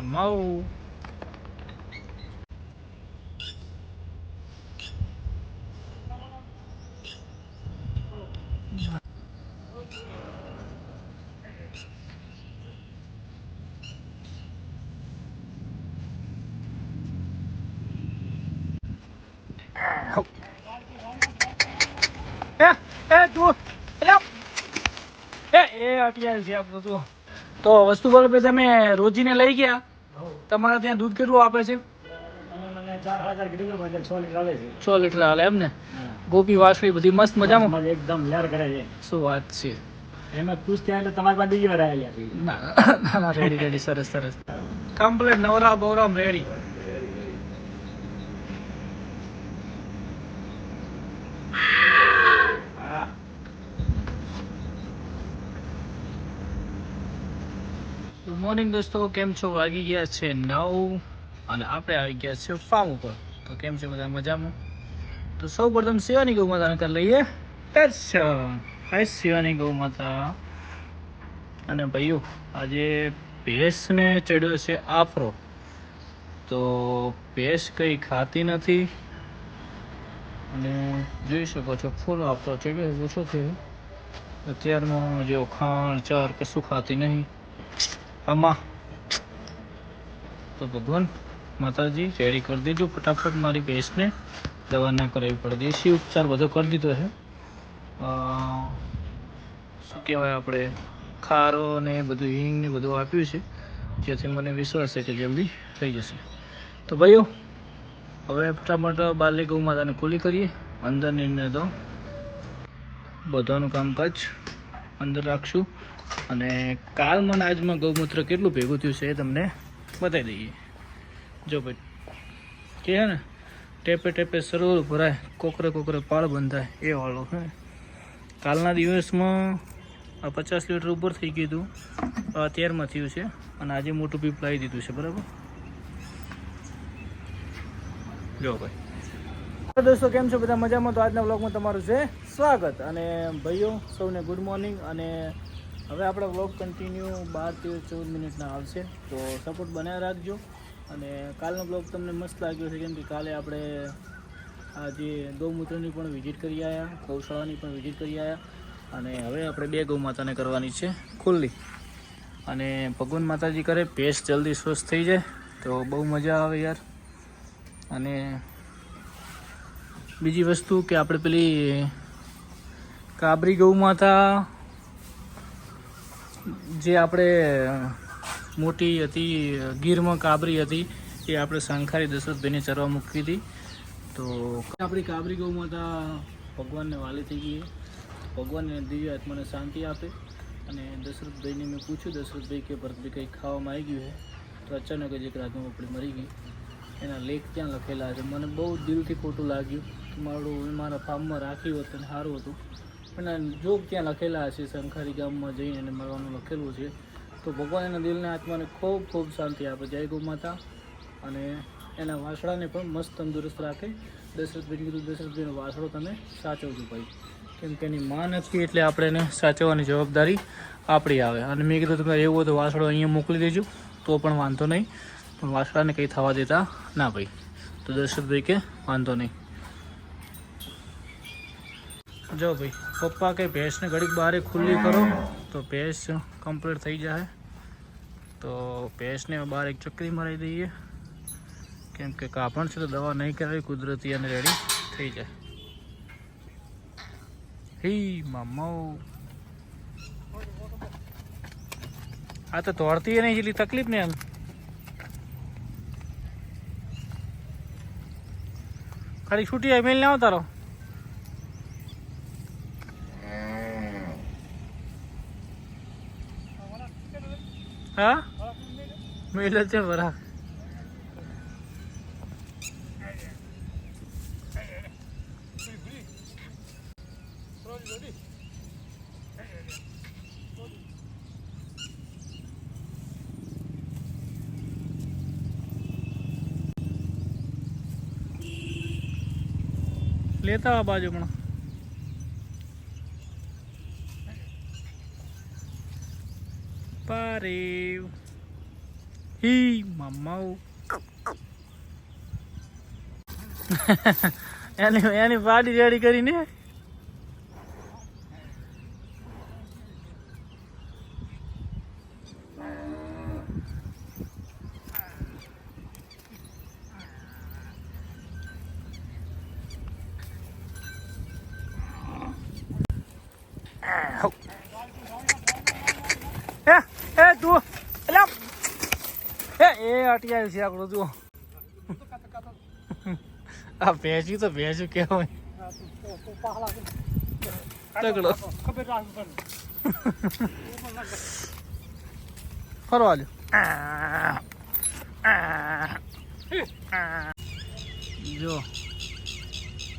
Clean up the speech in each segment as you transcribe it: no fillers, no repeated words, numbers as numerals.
mau. તું તો વસ્તુ બોલો તમે રોજીને લઈ ગયા તમારા ત્યાં દૂધ કેટલું આપે છે? 6 લીટર હાલે એમ ને? ગોપી વાસળી બધી મસ્ત મજામાં એકદમ લેર કરે છે. શું વાત છે? એમાં ખુશ થયા એટલે તમારી પાસે બીજી વાર આવેલા ના રેડી રેડી સરસ સરસ કમ્પ્લીટ નવરા બવરામ રેડી. ગુડ મોર્નિંગ દોસ્તો, કેમ છો? વાગી ગયા છે 9 અને આપણે આવી ગયા છે ફાર્મ ઉપર. તો કેમ છે બધા મજામાં? તો સૌ પ્રથમ શિવાની ગૌ માતાને કરી લઈએ દર્શન. હાય શિવાની ગૌ માતા. અને ભાઈઓ આજે ભેંસને ચડ્યો છે આફરો. તો ભેંસ કંઈ ખાતી નથી અને જોઈ શકો છો ફૂલ આફરો ચડ્યો ઓછો થયો. અત્યારમાં જો ખાણ ચાર કશું ખાતી નહીં આમાં. તો ભગવાન માતાજી રેડી કરી દીધું ફટાફટ મારી ભેંસને. દવા ના કરાવી પડે, દેશી ઉપચાર બધો કરી દીધો છે. શું કહેવાય આપણે ખારો ને બધું હિંગ ને બધું આપ્યું છે, જેથી મને વિશ્વાસ છે કે જલ્દી થઈ જશે. તો ભાઈઓ હવે ફટાફટ બારલી ગૌ માતાને ખુલ્લી કરીએ. અંદરની અંદર તો બધાનું કામકાજ અંદર રાખશું અને કાલમાં આજમાં ગૌમૂત્ર કેટલું ભેગું થયું છે એ તમને બતાવી દઈએ. જો ભાઈ કે છે ને ટેપે ટેપે સરોવર ભરાય, કોકરે કોકરે પાળ બંધાય એ વાળો હે. કાલના દિવસમાં 50 લીટર ઉપર થઈ ગયું હતું, 13માં થયું છે અને આજે મોટું પીપ લાવી દીધું છે. બરાબર જો ભાઈ. દોસ્તો કેમ છો બધા મજામાં? તો આજના વ્લોગમાં તમારું છે સ્વાગત. અને ભાઈઓ સૌને ગુડ મોર્નિંગ. અને હવે આપણા વ્લોગ કન્ટિન્યુ 12-14 મિનિટના આવશે, તો સપોર્ટ બનાવી રાખજો. અને કાલનો બ્લોગ તમને મસ્ત લાગ્યો છે, કેમ કે કાલે આપણે આ જે ગૌમૂત્રની પણ વિઝિટ કરી આવ્યા, ગૌશાળાની પણ વિઝિટ કરી આવ્યા. અને હવે આપણે 2 ગૌ માતાને કરવાની છે ખુલ્લી. અને ભગવાન માતાજી કરે ભેંસ જલ્દી સ્વસ્થ થઈ જાય તો બહુ મજા આવે યાર. અને બીજી વસ્તુ કે આપણે પેલી કાબરી ગૌ માતા જે આપણે મોટી હતી ગીરમાં કાબરી હતી, એ આપણે શંખારી દશરથભાઈને ચરવા મૂકી હતી. તો આપણી કાબરી ગૌ માતા ભગવાનને વાલી થઈ ગઈ. ભગવાનને દિવ્ય આત્માને શાંતિ આપે. અને દશરથભાઈને મેં પૂછ્યું, દશરથભાઈ કે ભરતભાઈ કંઈક ખાવામાં આવી ગયું છે, તો અચાનક જ એક રાતમાં આપણી મરી ગઈ. એના લેખ ત્યાં લખેલા છે. મને બહુ દિલથી ખોટું લાગ્યું કે મારા ફાર્મમાં રાખ્યું હોત અને સારું હતું, પણ જો ત્યાં લખેલા હશે શંખારી ગામમાં જઈને એને મળવાનું લખેલું છે, તો ભગવાન એના દિલને આત્માને ખૂબ ખૂબ શાંતિ આપે. જય ગૌ માતા. અને એના વાસળાને પણ મસ્ત તંદુરસ્ત રાખે. દશરથભાઈ કીધું દશરથભાઈનો વાસળો તમે સાચવજો ભાઈ, કેમ કે એની માં નથી એટલે આપણે એને સાચવવાની જવાબદારી આપણી આવે. અને મેં કીધું તમે એવું તો વાસળો અહીંયા મોકલી દેજો તો પણ વાંધો નહીં, પણ વાસળાને કંઈ થવા દેતા ના ભાઈ. તો દશરથભાઈ કે વાંધો નહીં. જો ભાઈ પપ્પા કે ભેંસને ઘડીક બહાર ખુલ્લી કરો તો ભેંસ કમ્પ્લીટ થઈ જાય. તો ભેંસને બહાર એક ચક્રી મારી દઈએ, કેમ કે કાપણ છે તો દવા નહીં કરાવી, કુદરતી અને રેડી થઈ જાય. હી મામો આ તો દોડતી નહીં એટલી તકલીફ ને એમ. ખાલી છૂટી મેલ ના આવતારો. હા મેલ છે બરા. લેતા આ બાજુ પણ પારે હી મામા એની પાર્ટી રેડી કરીને તું એ અટકાયું છે આપણું જુઓ આ ભેંસ્યું તો ભેંસ્યું કેવાય તગડો ફરવા લ્યો જો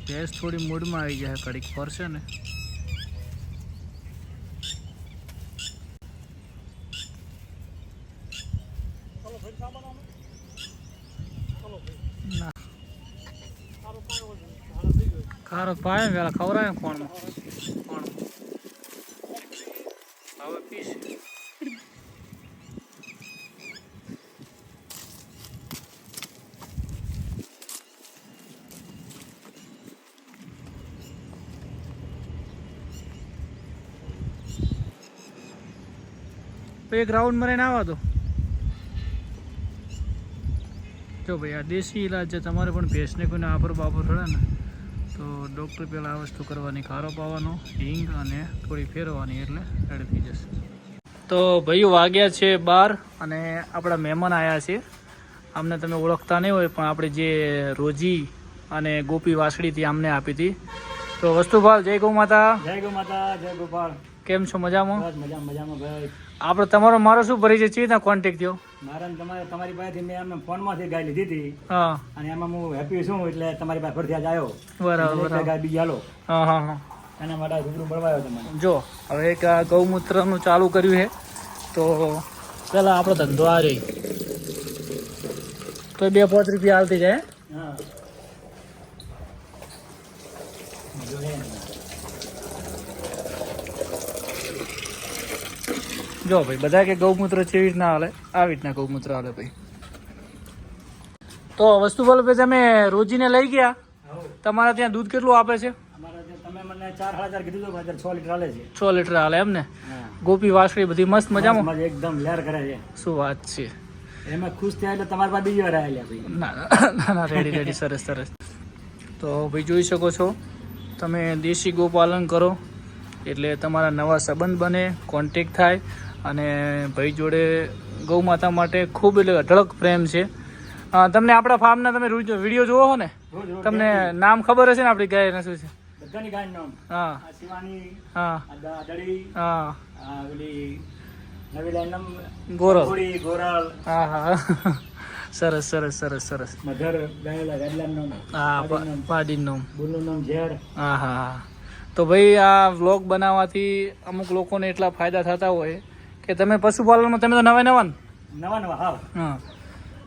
ભેંસ થોડી મૂડમાં આવી જાય કડીક ફરશે ને ખારો પાય પેલા ખવડાય કોણમાં કોણ હવે પીસ એક રાઉન્ડ મરીને આવવા દો જો ભાઈ આ દેશી ઈલાજ છે તમારે પણ ભેંસને કોઈને આફર બાફર ખડે ને તો ડૉક્ટર પહેલાં આ વસ્તુ કરવાની ખારો પાવાનો હિંગ અને થોડી ફેરવવાની એટલે રેડી થઈ જશે તો ભાઈઓ વાગ્યા છે 12 અને આપણા મહેમાન આવ્યા છે આમને તમે ઓળખતા નહીં હોય પણ આપણે જે રોજી અને ગોપી વાસળીથી આમને આપી હતી તો વસ્તુભાલ જય ગૌ માતા જય ગોપાલ કેમ છો મજામાં મજામાં ભાઈ આપણે તમારો મારો શું પરિચય છે રીતના કોન્ટેક્ટ થયો મારા તમારી પાસેથી મેં એમને ફોનમાંથી ગાય લીધી હતી હા અને એમાં હું હેપી છું એટલે તમારી પાસે ફરથી આજ આવ્યો બરાબર ગાય બીજી હાલો હા હા હા એના માટે રૂબરૂ મળવાયો તમને જો હવે એક આ ગૌમૂત્રનું ચાલુ કર્યું છે તો પેલા આપણો ધંધો આ રહી તો 2-5 રૂપિયા હાલતી જાય હા જો ભાઈ બધા કે ગૌમૂત્ર છે એવી રીતના હાલે આવી રીતના ગૌમૂત્ર હાલે ભાઈ તો વસ્તુ બોલો ભાઈ તમે રોજીને લઈ ગયા તમારા ત્યાં દૂધ કેટલું આપે છે અમારા તમે મને 4,500 કીધું તો 6 લીટર હાલે છે 6 લીટર હાલે એમ ને ગોપી વાસળી બધી મસ્ત મજામાં એકદમ લેર કરે છે શું વાત છે એમાં ખુશ થયા એટલે તમારી પાસે બીજી વાર આવેલા ભાઈ ના રેડી સરસ સરસ તો ભાઈ જોઈ શકો છો તમે દેશી ગોપાલન કરો એટલે તમારા નવા સંબંધ બને કોન્ટેક થાય અને ભાઈ જોડે ગૌ માતા માટે ખૂબ એટલે અઢળક પ્રેમ છે તમને આપણા ફાર્મના તમે વિડીયો જોવો છો ને તમને નામ ખબર હશે ને આપણી ગાયના શું છે બધાની ગાયનું નામ હા આ શિવાની હા આ દાદડી હા આ પેલી નવી લાઈન ગોરલ ઘોડી ગોરલ હા હા સરસ સરસ સરસ સરસ મધર ગાયેલા ગાડલાનું નામ હા પાડીનું નામ બુલનું નામ ઝેર હા હા હા તો ભાઈ આ વ્લોગ બનાવવાથી અમુક લોકોને એટલા ફાયદા થતા હોય કે તમે પશુપાલનમાં તમે તો નવા હાવ હા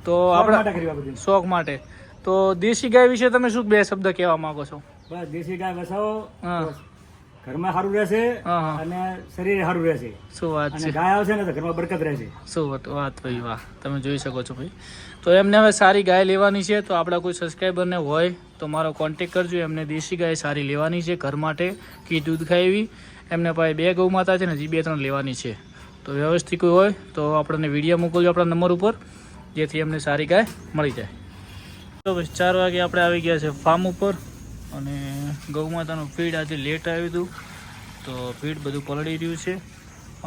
તો માટે આપણા કર્યું આ બધું શોખ માટે તો દેશી ગાય વિશે તમે શું 2 શબ્દ કહેવા માંગો છો બસ દેશી ગાય બસાવો હા. તો ઘરમાં સારું રહેશે હા, હા. અને શરીર સારું રહેશે શું વાત અને છે ગાય આવશે ને તો ઘરમાં બરકત રહેશે શું વાત ભાઈ વાહ તમે જોઈ શકો છો ભાઈ તો એમને હવે સારી ગાય લેવાની છે તો આપણા કોઈ સબસ્ક્રાઈબરને હોય તો મારો કોન્ટેક કરજો એમને દેશી ગાય સારી લેવાની છે ઘર માટે કે દૂધ ખાય એવી એમને પાસે 2 ગૌ માતા છે ને હજી 2-3 લેવાની છે તો વ્યવસ્થિત કોઈ હોય તો આપણને વિડીયો મોકલજો આપણા નંબર ઉપર જેથી એમને સારી ગાય મળી જાય તો બસ 4 વાગે આપણે આવી ગયા છે ફાર્મ ઉપર અને ગૌ માતાનું ફીડ આજે લેટ આવ્યું હતું તો ફીડ બધું પલળી રહ્યું છે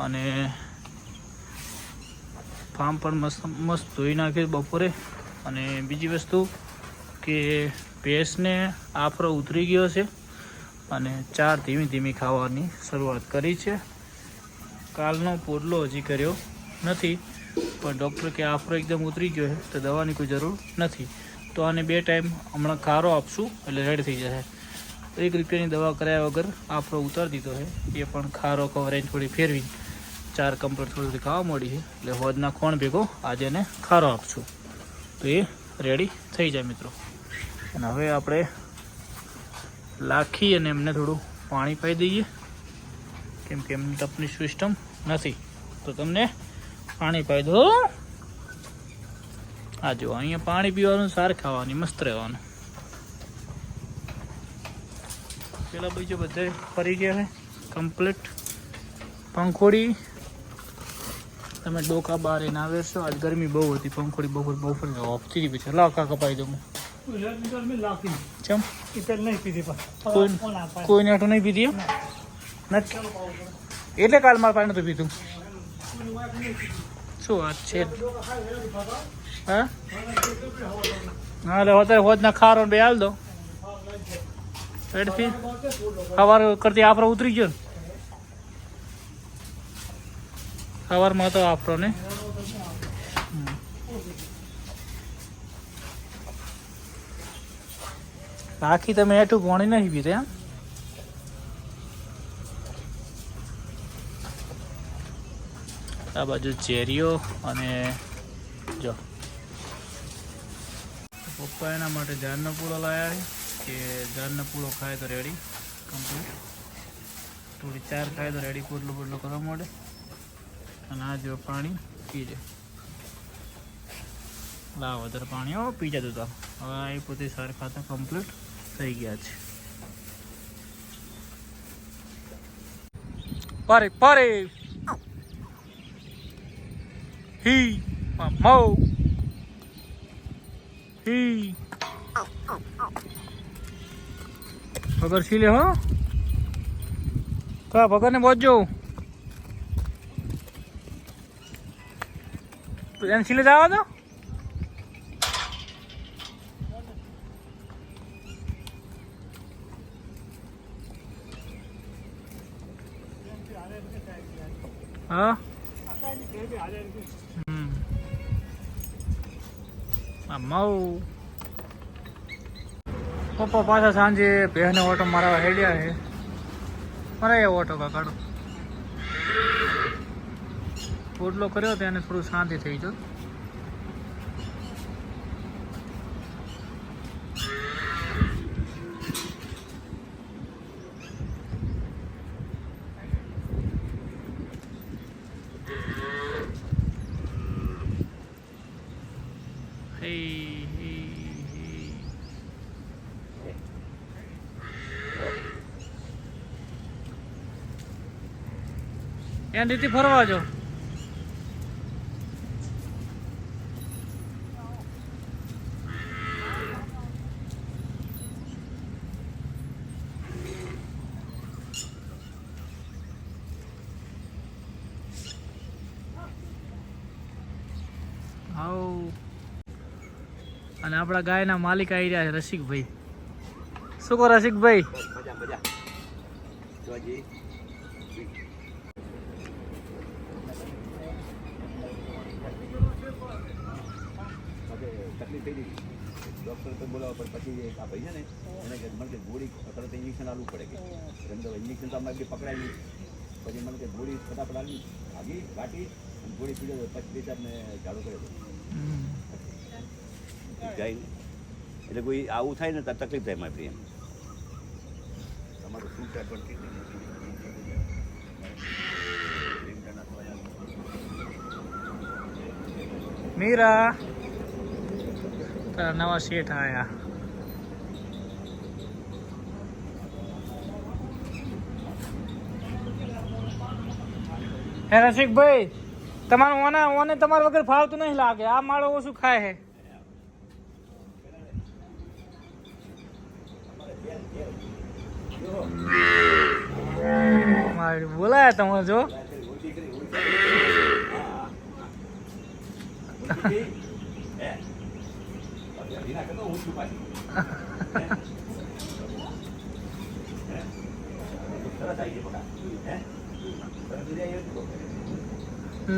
અને ફાર્મ પણ મસ્ત ધોઈ નાખ્યું બપોરે અને બીજી વસ્તુ કે ભેંસને આફરો ઉતરી ગયો છે અને ચાર ધીમી ધીમી ખાવાની શરૂઆત કરી છે કાલનો પોડલો હજી કર્યો નથી પણ ડૉક્ટર કે આફરો એકદમ ઉતરી ગયો છે તો દવાની કોઈ જરૂર નથી તો આને 2 ટાઈમ હમણાં ખારો આપશું એટલે રેડી થઈ જશે 1 રૂપિયાની દવા કરાયા વગર આફરો ઉતારી દીધો છે એ પણ ખારો કવરેજ થોડી ફેરવી 4 કમ્પ્લીટ થોડી ખાવા મળી છે એટલે હોદના ખોણ ભેગો આજે એને ખારો આપશું તો એ રેડી થઈ જાય મિત્રો અને હવે આપણે લાખી અને એમને થોડું પાણી પાઈ દઈએ કેમ કે એમની ટપની સિસ્ટમ નથી તો તમને પાણી પાઈ દો આ જો અહીંયા પાણી પીવાનું, સાર ખાવાની, મસ્ત રહેવાનું. પેલા બીજો બધે ફરી ગયા છે કમ્પ્લીટ. પંખોડી તમે ડોકા બહાર ના વેરશો. આજ ગરમી બહુ હતી. પંખોડી બહુ ફરી ઓફથી પછી લાકા કપાઈ દઉં. ચમ કોઈને આટું નહીં પીધી એમ નથી. એટલે કાલ મારે પાણી નતું પીધું. શું વાત છે? હા એટલે હોત હોત ના ખારો બે હાલ દો પેટથી. સવાર કરતી આપરો ઉતરી ગયો ને. સવારમાં તો આપરો ને બાકી તમે એઠું પાણી નહીં પીધે એમ. આ બાજુ ચેરીઓ અને જો પપ્પા એના માટે જારનો પૂળો લાવ્યા છે કે જારનો પૂળો ખાય તો રેડી કમ્પ્લીટ. થોડી ચાર ખાય તો રેડી પોટલો પોટલો કરવા માંડે. અને આ જો પાણી પી જાય. લાવ વધારે પાણી હો પી જતું તો. હવે એ પોતે સાર ખાતા કમ્પ્લીટ થઈ ગયા છે. પારે પારે હી મો હી પગર છીલે હો કા પગર ને પહોંચજો. એને છીલે જવા દો. હા માઉ પપ્પા પાછા સાંજે બહેને ઓટો મારવા હેડ્યા છે. મારા એ ઓટો કાઢો પોટલો કર્યો તેને થોડું શાંતિ થઈ ગયો. એની રીતે ફરવા જો. અને આપણા ગાયના માલિક આવી રહ્યા છે રસિકભાઈ. શું કહો રસિકભાઈ? તકલીફ થઈ ગઈ. ડૉક્ટર તો બોલાવો પણ પછી આ ભાઈ છે ને એને કે મને કે ગોળી તરત ઇન્જેક્શન આપવું પડે કે એમ તો ઇન્જેક્શન તો અમારે પકડાવી. પછી મને કે ગોળી ફટાફટ આવી આગી કાઢી અને ગોળી પીડે પછી ને ચાલુ કરે ગાય. એટલે કોઈ આવું થાય ને તો તકલીફ થાય મારી એમ. તમારું શું મીરા તારા નવા શેઠ આયા. હે રસિકભાઈ તમારું ઓને તમારા વગર ફાવતું નહીં લાગે. આ માળો ઓછું ખાય હે. બોલાયા તમે જો.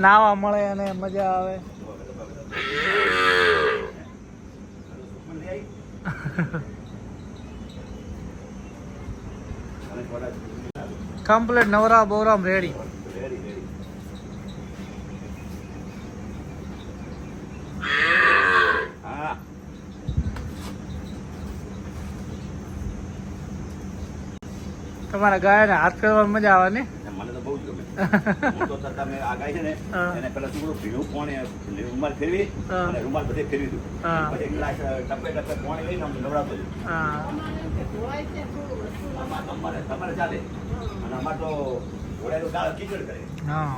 નાવા મળે અને મજા આવે. કમ્પ્લીટ નવરા બોરામ રેડી. તમારા ગાયને હાથ ફેરવાની મજા આવે ને? મને તો બહુ જ ગમે. હું તો તમે આ ગાય છે ને હા. એને પેલા થોડું ભીનું પાણી રૂમાલ ફેરવી હા. અને રૂમાલ બધે ફેરવી દઉં હા. પછી ગ્લાસ ટપે ટપે પાણી લઈને આમ નવડાવતો જઉં. હા તમારે ચાલે અને અમારે તો ઘોડાનું દાળ કીચડ કરે હા